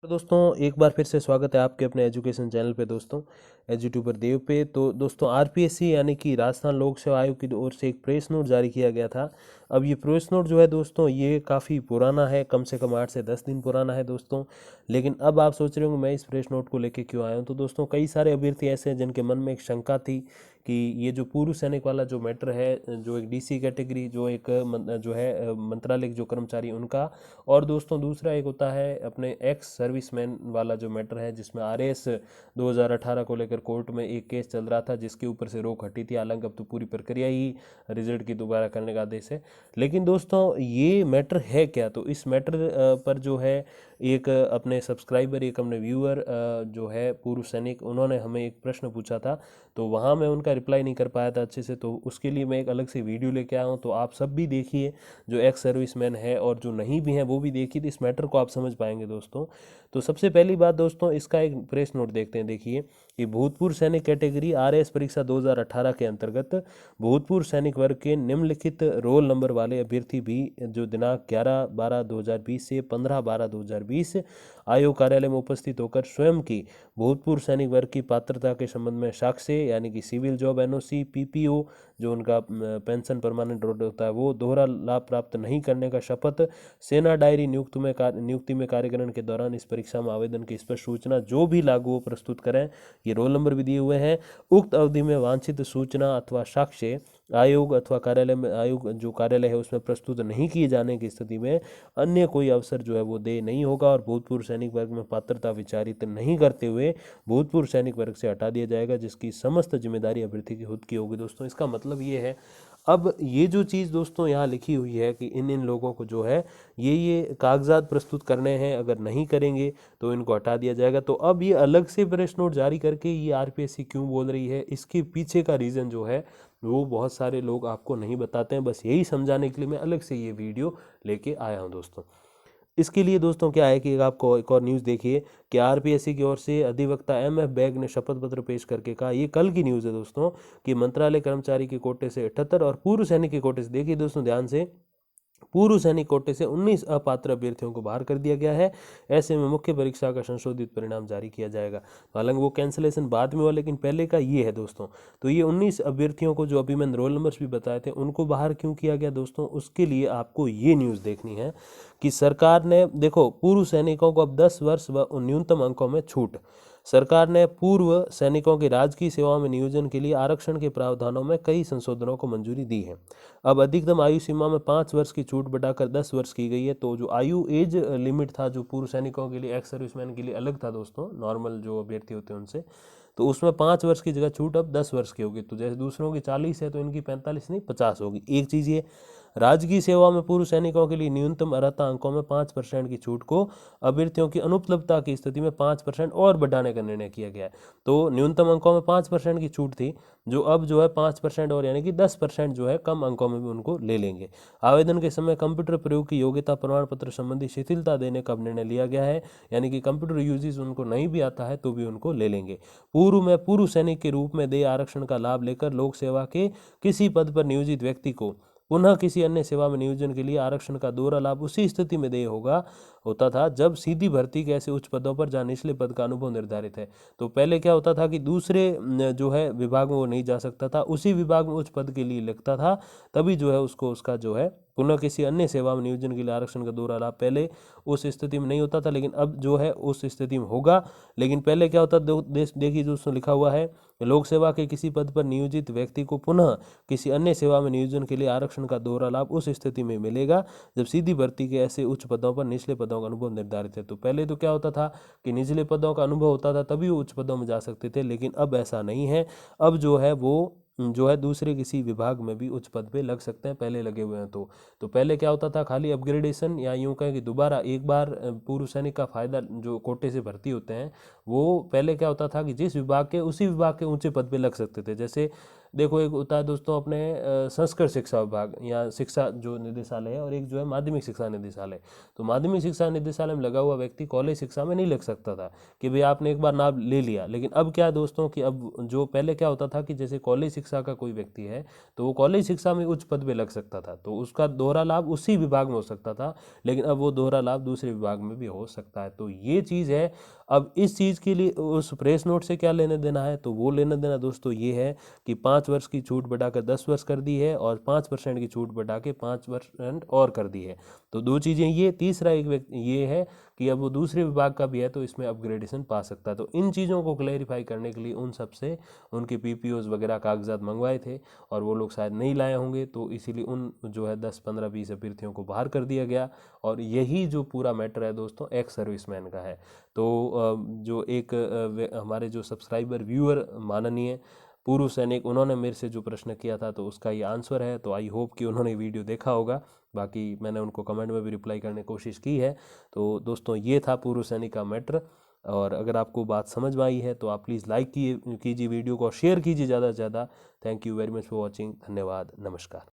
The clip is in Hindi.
तो दोस्तों एक बार फिर से स्वागत है आपके अपने एजुकेशन चैनल पे दोस्तों, एजुट्यूबर देव पे। तो दोस्तों आरपीएससी यानी कि राजस्थान लोक सेवा आयोग की ओर से एक प्रेस नोट जारी किया गया था। अब ये प्रेस नोट जो है दोस्तों ये काफ़ी पुराना है, कम से कम 8 से 10 दिन पुराना है दोस्तों। लेकिन अब आप सोच रहे होंगे मैं इस प्रेस नोट को लेके क्यों आया हूँ। तो दोस्तों कई सारे अभ्यर्थी ऐसे हैं जिनके मन में एक शंका थी कि ये जो पूर्व सैनिक वाला जो मैटर है, जो एक डीसी कैटेगरी, जो एक जो है मंत्रालय के जो कर्मचारी उनका, और दोस्तों दूसरा एक होता है अपने एक्स सर्विसमैन वाला जो मैटर है, जिसमें आरएएस 2018 को लेकर कोर्ट में एक केस चल रहा था जिसके ऊपर से रोक हटी थी। हालांकि अब तो पूरी प्रक्रिया ही रिजल्ट की दोबारा करने का आदेश है। लेकिन दोस्तों ये मैटर है क्या, तो इस मैटर पर जो है एक अपने सब्सक्राइबर, एक अपने व्यूअर जो है पूर्व सैनिक, उन्होंने हमें एक प्रश्न पूछा था। तो वहाँ मैं उनका रिप्लाई नहीं कर पाया था अच्छे से, तो उसके लिए मैं एक अलग से वीडियो लेके आया हूँ। तो आप सब भी देखिए, जो एक्स सर्विसमैन है और जो नहीं भी हैं वो भी देखिए, तो इस मैटर को आप समझ पाएंगे दोस्तों। तो सबसे पहली बात दोस्तों, इसका एक प्रेस नोट देखते हैं। देखिए, ये भूतपूर्व सैनिक कैटेगरी आरएएस परीक्षा 2018 के अंतर्गत भूतपूर्व सैनिक वर्ग के निम्नलिखित रोल नंबर वाले अभ्यर्थी भी जो दिनांक 11/12/2020 से 15/12/2020 आयोग कार्यालय में उपस्थित होकर स्वयं की भूतपूर्व सैनिक वर्ग की पात्रता के संबंध में साक्ष्य यानी कि सिविल जॉब एनओसी, पीपीओ जो उनका पेंशन परमानेंट रोड होता है वो, दोहरा लाभ प्राप्त नहीं करने का शपथ, सेना डायरी नियुक्ति में कार्यकरण के दौरान इस परीक्षा में आवेदन की स्पष्ट सूचना जो भी लागू हो प्रस्तुत करें। ये रोल नंबर भी दिए हुए हैं। उक्त अवधि में वांछित सूचना अथवा साक्ष्य आयोग अथवा कार्यालय में, आयोग जो कार्यालय है उसमें प्रस्तुत नहीं किए जाने की स्थिति में अन्य कोई अवसर जो है वो दे नहीं होगा और भूतपूर्व सैनिक वर्ग में पात्रता विचारित नहीं करते हुए भूतपूर्व सैनिक वर्ग से हटा दिया जाएगा, जिसकी समस्त जिम्मेदारी अभ्यर्थी की खुद की होगी। दोस्तों इसका मतलब ये है, अब ये जो चीज़ दोस्तों यहाँ लिखी हुई है कि इन लोगों को जो है ये कागजात प्रस्तुत करने हैं, अगर नहीं करेंगे तो इनको हटा दिया जाएगा। तो अब ये अलग से प्रेस नोट जारी करके ये आरपीएससी क्यों बोल रही है, इसके पीछे का रीज़न जो है वो बहुत सारे लोग आपको नहीं बताते हैं। बस यही समझाने के लिए मैं अलग से ये वीडियो लेके आया हूँ दोस्तों। इसके लिए दोस्तों क्या है कि आपको एक और न्यूज़ देखिए कि आरपीएससी की ओर से अधिवक्ता एमएफ बैग ने शपथ पत्र पेश करके कहा, ये कल की न्यूज़ है दोस्तों, कि मंत्रालय कर्मचारी के कोटे से 78 और पूर्व सैनिक के कोटे से, देखिए दोस्तों ध्यान से, पूर्व सैनिक कोटे से 19 अपात्र अभ्यर्थियों को बाहर कर दिया गया है। ऐसे में मुख्य परीक्षा का संशोधित परिणाम जारी किया जाएगा। तो हालांकि वो कैंसिलेशन बाद में हुआ, लेकिन पहले का ये है दोस्तों। तो ये 19 अभ्यर्थियों को, जो अभी मैंने रोल नंबर्स भी बताए थे, उनको बाहर क्यों किया गया दोस्तों, उसके लिए आपको ये न्यूज़ देखनी है कि सरकार ने, देखो, पूर्व सैनिकों को अब 10 वर्ष व न्यूनतम अंकों में छूट। सरकार ने पूर्व सैनिकों की राजकीय सेवाओं में नियोजन के लिए आरक्षण के प्रावधानों में कई संशोधनों को मंजूरी दी है। अब अधिकतम आयु सीमा में 5 वर्ष की छूट बढ़ाकर 10 वर्ष की गई है। तो जो आयु एज लिमिट था, जो पूर्व सैनिकों के लिए, एक्स सर्विसमैन के लिए अलग था दोस्तों, नॉर्मल जो अभ्यर्थी होते हैं उनसे, तो उसमें 5 वर्ष की जगह छूट अब 10 वर्ष की होगी। तो जैसे दूसरों की 40 है तो इनकी 45 नहीं 50 होगी। एक चीज़ ये, राजकीय सेवा में पूर्व सैनिकों के लिए न्यूनतम अर्हता अंकों में 5% की छूट को अभ्यर्थियों की अनुपलब्धता की स्थिति में 5% और बढ़ाने का निर्णय किया गया है। तो न्यूनतम अंकों में 5% की छूट थी, जो अब जो है 5% और यानी कि 10% जो है कम अंकों में भी उनको ले लेंगे। आवेदन के समय कंप्यूटर प्रयोग की योग्यता प्रमाण पत्र संबंधी शिथिलता देने का निर्णय लिया गया है, यानी कि कंप्यूटर यूजेस उनको नहीं भी आता है तो भी उनको ले लेंगे। पूर्व में पूर्व सैनिक के रूप में दे आरक्षण का लाभ लेकर लोक सेवा के किसी पद पर नियोजित व्यक्ति को पुनः किसी अन्य सेवा में नियोजन के लिए आरक्षण का दोहरा लाभ उसी स्थिति में देय होता था जब सीधी भर्ती के ऐसे उच्च पदों पर जहां निचले पद का अनुभव निर्धारित है। तो पहले क्या होता था कि दूसरे जो है विभाग में वो नहीं जा सकता था, उसी विभाग में उच्च पद के लिए लगता था, तभी जो है उसको उसका जो है पुनः किसी अन्य सेवा में नियोजन के लिए आरक्षण का दोहरा लाभ पहले उस स्थिति में नहीं होता था, लेकिन अब जो है उस स्थिति में होगा। लेकिन पहले क्या होता, देखिए दोस्तों लिखा हुआ है, लोक सेवा के किसी पद पर नियोजित व्यक्ति को पुनः किसी अन्य सेवा में नियोजन के लिए आरक्षण का दोहरा लाभ उस स्थिति में मिलेगा जब सीधी भर्ती के ऐसे उच्च पदों पर निचले पदों का अनुभव निर्धारित है। तो पहले तो क्या होता था कि निचले पदों का अनुभव होता था तभी वो उच्च पदों में जा सकते थे, लेकिन अब ऐसा नहीं है। अब जो है वो जो है दूसरे किसी विभाग में भी उच्च पद पे लग सकते हैं, पहले लगे हुए हैं। तो पहले क्या होता था, खाली अपग्रेडेशन, या यूं कहें कि दोबारा एक बार पूर्व सैनिक का फायदा जो कोटे से भर्ती होते हैं, वो पहले क्या होता था कि जिस विभाग के, उसी विभाग के ऊंचे पद पे लग सकते थे। जैसे देखो एक होता है दोस्तों अपने संस्कृत शिक्षा विभाग या शिक्षा जो निदेशालय है, और एक जो है माध्यमिक शिक्षा निदेशालय। तो माध्यमिक शिक्षा निदेशालय में लगा हुआ व्यक्ति कॉलेज शिक्षा में नहीं लग सकता था कि भाई आपने एक बार नाम ले लिया। लेकिन अब क्या है दोस्तों कि अब जो पहले क्या होता था कि जैसे कॉलेज शिक्षा का कोई व्यक्ति है तो वो कॉलेज शिक्षा में उच्च पद पे लग सकता था, तो उसका दोहरा लाभ उसी विभाग में हो सकता था, लेकिन अब वो दोहरा लाभ दूसरे विभाग में भी हो सकता है। तो ये चीज़ है। अब इस चीज़ के लिए उस प्रेस नोट से क्या लेना देना है, तो वो लेना देना दोस्तों ये है कि 5 वर्ष की छूट बढ़ाकर 10 वर्ष कर दी है, और 5% की छूट बढ़ा के 5% और कर दी है। तो दो चीज़ें ये। तीसरा एक व्यक्ति ये है कि अब वो दूसरे विभाग का भी है तो इसमें अपग्रेडेशन पा सकता है। तो इन चीज़ों को क्लैरिफाई करने के लिए उन सबसे उनके पीपीओज वगैरह कागजात मंगवाए थे, और वो लोग शायद नहीं लाए होंगे, तो इसीलिए उन जो है 10 15 20 अभ्यर्थियों को बाहर कर दिया गया। और यही जो पूरा मैटर है दोस्तों एक्स सर्विसमैन का है। तो जो एक हमारे जो सब्सक्राइबर व्यूअर माननीय पूर्व सैनिक, उन्होंने मेरे से जो प्रश्न किया था तो उसका ये आंसर है। तो आई होप कि उन्होंने वीडियो देखा होगा, बाकी मैंने उनको कमेंट में भी रिप्लाई करने की कोशिश की है। तो दोस्तों ये था पूर्व सैनिक का मैटर। और अगर आपको बात समझ में आई है तो आप प्लीज़ लाइक कीजिए वीडियो को, और शेयर कीजिए ज़्यादा से ज़्यादा। Thank you very much for watching. धन्यवाद, नमस्कार।